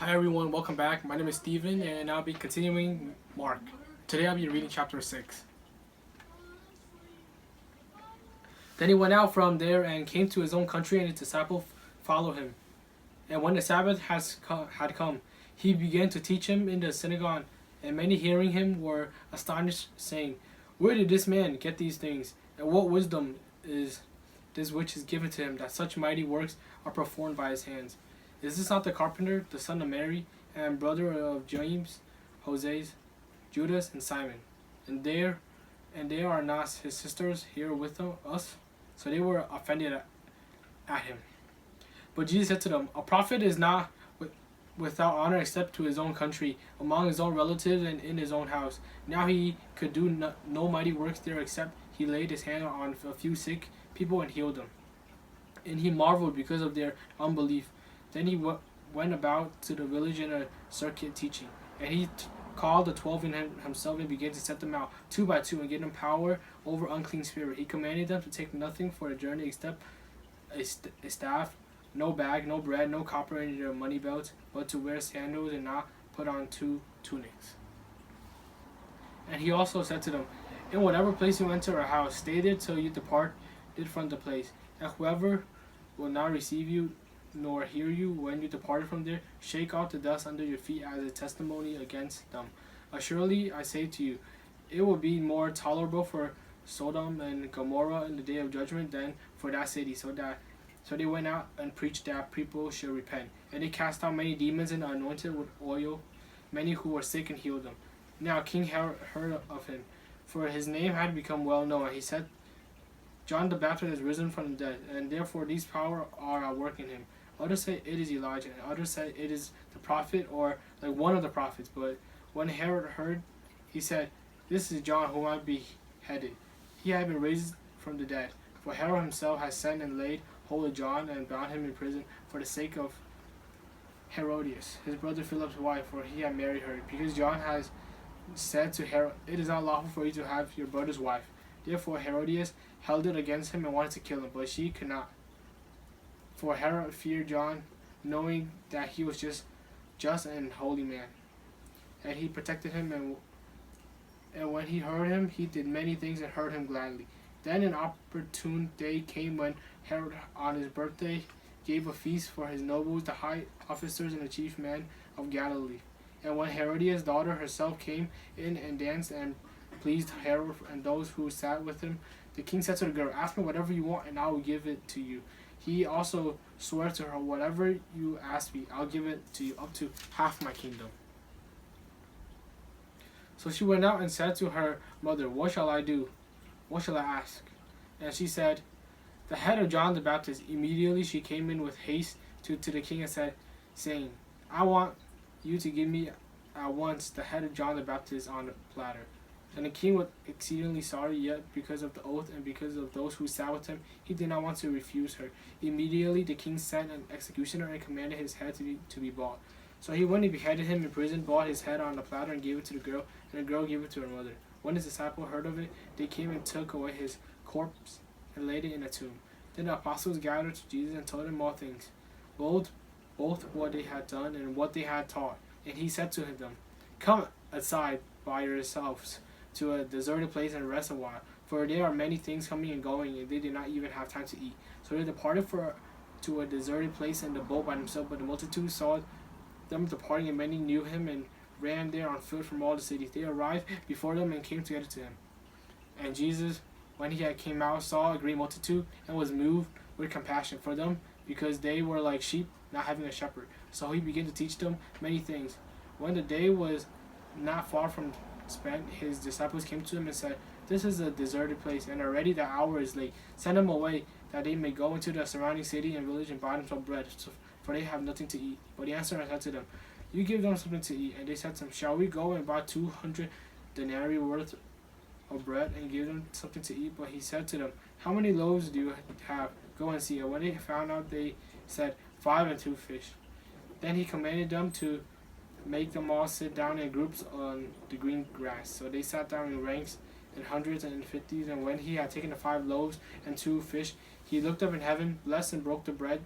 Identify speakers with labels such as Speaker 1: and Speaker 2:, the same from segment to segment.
Speaker 1: Hi everyone, welcome back. My name is Steven and I'll be continuing Mark. Today I'll be reading chapter 6. Then he went out from there and came to his own country, and his disciples followed him. And when the Sabbath had come, he began to teach him in the synagogue, and many hearing him were astonished, saying, "Where did this man get these things? And what wisdom is this which is given to him, that such mighty works are performed by his hands? Is this not the carpenter, the son of Mary, and brother of James, Jose, Judas, and Simon? And there are not his sisters here with us?" So they were offended at him. But Jesus said to them, "A prophet is not without honor except to his own country, among his own relatives, and in his own house." Now he could do no mighty works there, except he laid his hand on a few sick people and healed them. And he marveled because of their unbelief. Then he went about to the village in a circuit teaching. And he called the 12 in himself and began to set them out 2 by 2 and gave them power over unclean spirit. He commanded them to take nothing for a journey except a staff, no bag, no bread, no copper in their money belts, but to wear sandals and not put on 2 tunics. And he also said to them, "In whatever place you enter a house, stay there till you departed from the place. And whoever will not receive you nor hear you when you departed from there, shake off the dust under your feet as a testimony against them. Assuredly, I say to you, it will be more tolerable for Sodom and Gomorrah in the day of judgment than for that city." So they went out and preached that people should repent. And they cast out many demons and anointed with oil many who were sick and healed them. Now King Herod heard of him, for his name had become well known. And he said, "John the Baptist is risen from the dead, and therefore these power are at work in him." Others say it is Elijah, and others say it is the prophet, or like one of the prophets. But when Herod heard, he said, "This is John whom I beheaded. He had been raised from the dead." For Herod himself has sent and laid hold of John and bound him in prison for the sake of Herodias, his brother Philip's wife, for he had married her. Because John has said to Herod, "It is not lawful for you to have your brother's wife." Therefore Herodias held it against him and wanted to kill him, but she could not. For Herod feared John, knowing that he was just and holy man. And he protected him, and when he heard him, he did many things and heard him gladly. Then an opportune day came when Herod on his birthday gave a feast for his nobles, the high officers, and the chief men of Galilee. And when Herodias' daughter herself came in and danced and pleased Herod and those who sat with him, the king said to the girl, "Ask me whatever you want, and I will give it to you." He also swore to her, "Whatever you ask me, I'll give it to you, up to half my kingdom." So she went out and said to her mother, "What shall I do? What shall I ask?" And she said, "The head of John the Baptist." Immediately she came in with haste to the king and said, saying, "I want you to give me at once the head of John the Baptist on a platter." And the king was exceedingly sorry, yet because of the oath and because of those who sat with him, he did not want to refuse her. Immediately the king sent an executioner and commanded his head to be bought. So he went and beheaded him in prison, bought his head on a platter, and gave it to the girl, and the girl gave it to her mother. When his disciples heard of it, they came and took away his corpse and laid it in a tomb. Then the apostles gathered to Jesus and told him all things, both what they had done and what they had taught. And he said to them, "Come aside by yourselves to a deserted place and rest a while, for there are many things coming and going, and they did not even have time to eat." So they departed to a deserted place in the boat by themselves. But the multitude saw them departing, and many knew him and ran there on foot from all the cities. They arrived before them and came together to him. And Jesus, when he had came out, saw a great multitude and was moved with compassion for them, because they were like sheep not having a shepherd. So he began to teach them many things. When the day was not far from spent, his disciples came to him and said, "This is a deserted place, and already the hour is late. Send them away, that they may go into the surrounding city and village and buy themselves bread, for they have nothing to eat." But he answered and said to them, "You give them something to eat." And they said to him, "Shall we go and buy 200 denarii worth of bread and give them something to eat?" But he said to them, "How many loaves do you have? Go and see." And when they found out, they said, 5 and 2 fish. Then he commanded them to make them all sit down in groups on the green grass. So they sat down in ranks in hundreds and in fifties. And when he had taken the 5 loaves and 2 fish, he looked up in heaven, blessed and broke the bread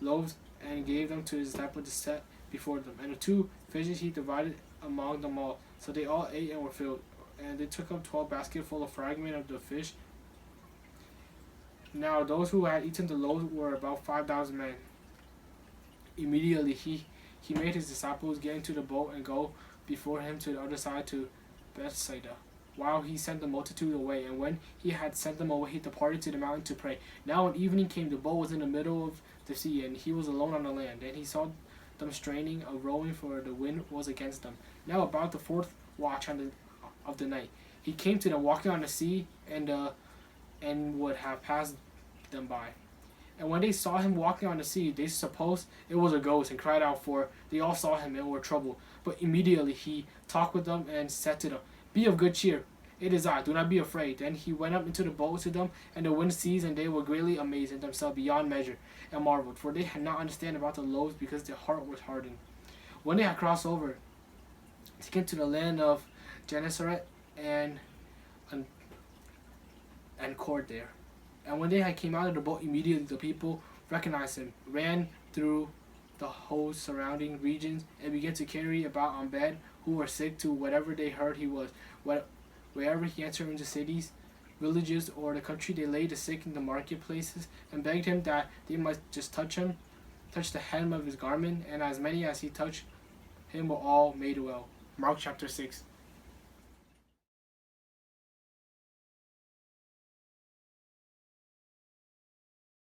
Speaker 1: loaves, and gave them to his disciples to set before them, and the 2 fishes he divided among them all. So they all ate and were filled. And they took up 12 baskets full of fragments of the fish. Now those who had eaten the loaves were about 5,000 men. Immediately he made his disciples get into the boat and go before him to the other side to Bethsaida, while he sent the multitude away. And when he had sent them away, he departed to the mountain to pray. Now when evening came, the boat was in the middle of the sea, and he was alone on the land. And he saw them straining a rowing, for the wind was against them. Now about the 4th watch of the night, he came to them walking on the sea, and would have passed them by. And when they saw him walking on the sea, they supposed it was a ghost, and cried out, for they all saw him and were troubled. But immediately he talked with them and said to them, "Be of good cheer, it is I, do not be afraid." Then he went up into the boat to them, and the wind ceased, and they were greatly amazed in themselves beyond measure, and marveled, for they had not understand about the loaves, because their heart was hardened. When they had crossed over, they came to the land of Gennesaret, and court there. And when they had came out of the boat, immediately the people recognized him, ran through the whole surrounding regions, and began to carry about on bed who were sick to whatever they heard he was. Wherever he entered into cities, villages, or the country, they laid the sick in the marketplaces, and begged him that they might just touch the hem of his garment, and as many as he touched him were all made well. Mark chapter 6.